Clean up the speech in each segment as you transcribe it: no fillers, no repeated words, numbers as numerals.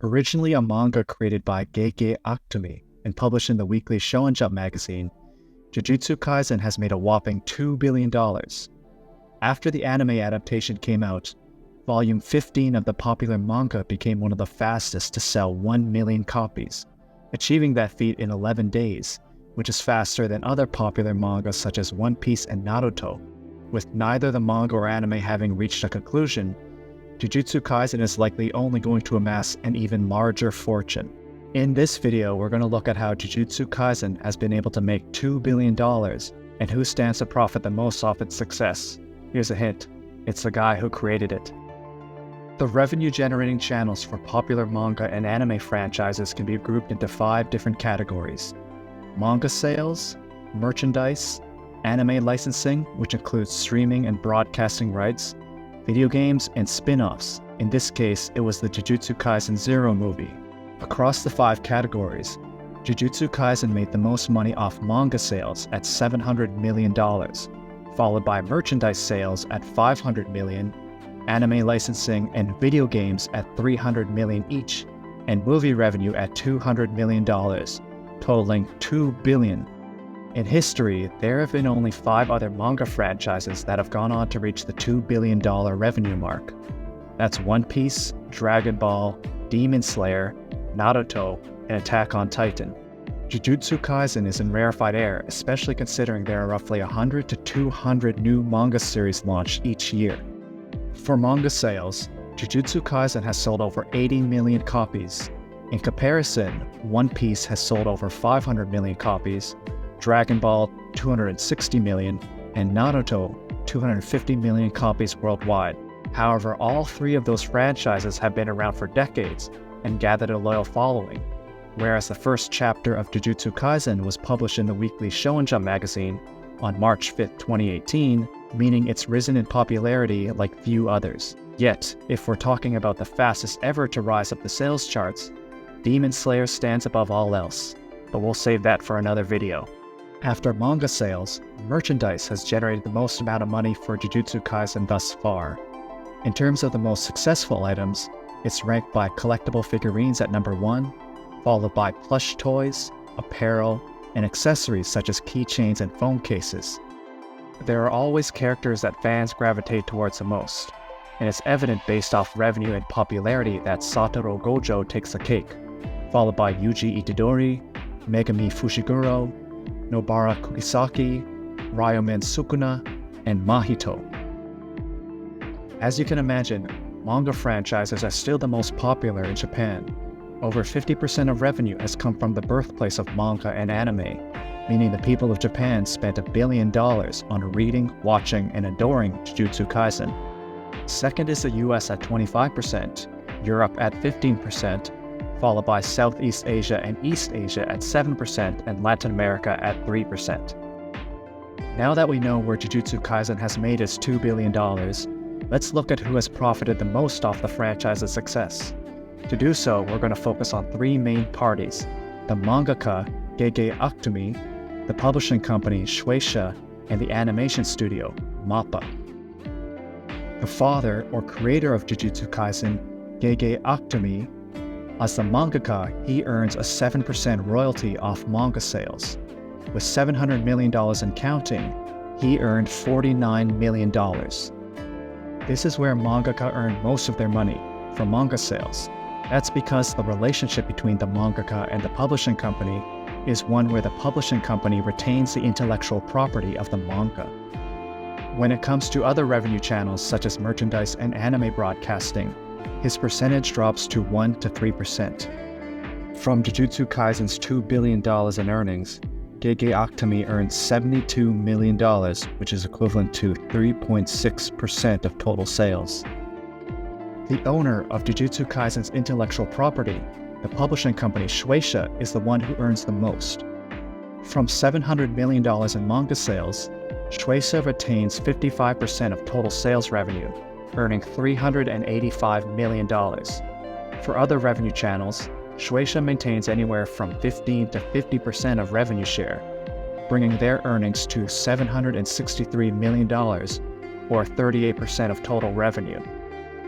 Originally a manga created by Gege Akutami and published in the weekly Shonen Jump magazine, Jujutsu Kaisen has made a whopping $2 billion. After the anime adaptation came out, Volume 15 of the popular manga became one of the fastest to sell 1 million copies, achieving that feat in 11 days, which is faster than other popular mangas such as One Piece and Naruto. With neither the manga or anime having reached a conclusion, Jujutsu Kaisen is likely only going to amass an even larger fortune. In this video, we're going to look at how Jujutsu Kaisen has been able to make $2 billion and who stands to profit the most off its success. Here's a hint, it's the guy who created it. The revenue-generating channels for popular manga and anime franchises can be grouped into 5 different categories: manga sales, merchandise, anime licensing, which includes streaming and broadcasting rights, video games, and spin-offs. In this case, it was the Jujutsu Kaisen Zero movie. Across the 5 categories, Jujutsu Kaisen made the most money off manga sales at $700 million, followed by merchandise sales at $500 million, anime licensing and video games at $300 million each, and movie revenue at $200 million, totaling $2 billion. In history, there have been only 5 other manga franchises that have gone on to reach the $2 billion revenue mark. That's One Piece, Dragon Ball, Demon Slayer, Naruto, and Attack on Titan. Jujutsu Kaisen is in rarefied air, especially considering there are roughly 100 to 200 new manga series launched each year. For manga sales, Jujutsu Kaisen has sold over 80 million copies. In comparison, One Piece has sold over 500 million copies, Dragon Ball 260 million, and Naruto 250 million copies worldwide. However, all 3 of those franchises have been around for decades and gathered a loyal following, whereas the first chapter of Jujutsu Kaisen was published in the weekly Shonen Jump magazine on March 5, 2018, meaning it's risen in popularity like few others. Yet, if we're talking about the fastest ever to rise up the sales charts, Demon Slayer stands above all else, but we'll save that for another video. After manga sales, merchandise has generated the most amount of money for Jujutsu Kaisen thus far. In terms of the most successful items, it's ranked by collectible figurines at number 1, followed by plush toys, apparel, and accessories such as keychains and phone cases. There are always characters that fans gravitate towards the most, and it's evident based off revenue and popularity that Satoru Gojo takes the cake, followed by Yuji Itadori, Megami Fushiguro, Nobara Kugisaki, Ryomen Sukuna, and Mahito. As you can imagine, manga franchises are still the most popular in Japan. Over 50% of revenue has come from the birthplace of manga and anime, meaning the people of Japan spent $1 billion on reading, watching, and adoring Jujutsu Kaisen. Second is the US at 25%, Europe at 15%, followed by Southeast Asia and East Asia at 7%, and Latin America at 3%. Now that we know where Jujutsu Kaisen has made its $2 billion, let's look at who has profited the most off the franchise's success. To do so, we're going to focus on 3 main parties: the mangaka, Gege Akutami, the publishing company, Shueisha, and the animation studio, MAPPA. The father or creator of Jujutsu Kaisen, Gege Akutami, as the mangaka, he earns a 7% royalty off manga sales. With $700 million and counting, he earned $49 million. This is where mangaka earn most of their money, from manga sales. That's because the relationship between the mangaka and the publishing company is one where the publishing company retains the intellectual property of the manga. When it comes to other revenue channels such as merchandise and anime broadcasting, his percentage drops to 1 to 3%. From Jujutsu Kaisen's $2 billion in earnings, Gege Akutami earned $72 million, which is equivalent to 3.6% of total sales. The owner of Jujutsu Kaisen's intellectual property, the publishing company Shueisha, is the one who earns the most. From $700 million in manga sales, Shueisha retains 55% of total sales revenue, earning $385 million. For other revenue channels, Shueisha maintains anywhere from 15 to 50% of revenue share, bringing their earnings to $763 million, or 38% of total revenue.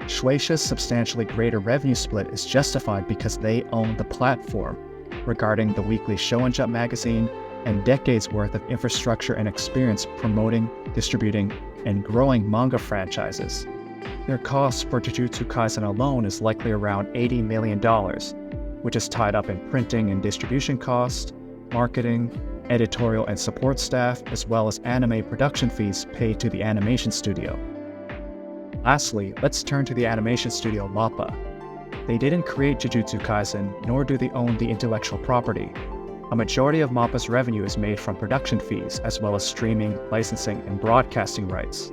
Shueisha's substantially greater revenue split is justified because they own the platform regarding the weekly Shonen Jump magazine and decades worth of infrastructure and experience promoting, distributing, and growing manga franchises. Their cost for Jujutsu Kaisen alone is likely around $80 million, which is tied up in printing and distribution costs, marketing, editorial and support staff, as well as anime production fees paid to the animation studio. Lastly, let's turn to the animation studio MAPPA. They didn't create Jujutsu Kaisen, nor do they own the intellectual property. A majority of MAPPA's revenue is made from production fees, as well as streaming, licensing, and broadcasting rights.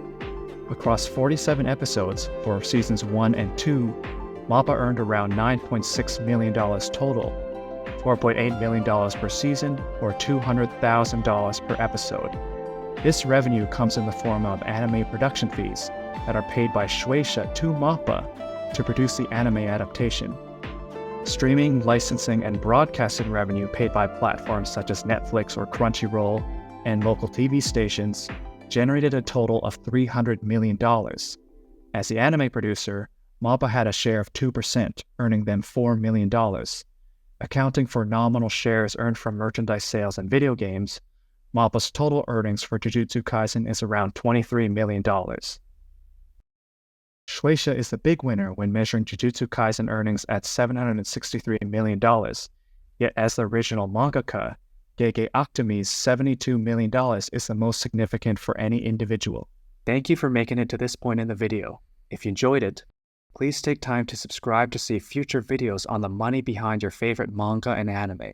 Across 47 episodes for seasons 1 and 2, MAPPA earned around $9.6 million total, $4.8 million per season, or $200,000 per episode. This revenue comes in the form of anime production fees that are paid by Shueisha to MAPPA to produce the anime adaptation. Streaming, licensing, and broadcasting revenue paid by platforms such as Netflix or Crunchyroll and local TV stations generated a total of $300 million. As the anime producer, MAPPA had a share of 2%, earning them $4 million. Accounting for nominal shares earned from merchandise sales and video games, MAPPA's total earnings for Jujutsu Kaisen is around $23 million. Shueisha is the big winner when measuring Jujutsu Kaisen earnings at $763 million, yet as the original mangaka, Gege Akutami's $72 million is the most significant for any individual. Thank you for making it to this point in the video. If you enjoyed it, please take time to subscribe to see future videos on the money behind your favorite manga and anime.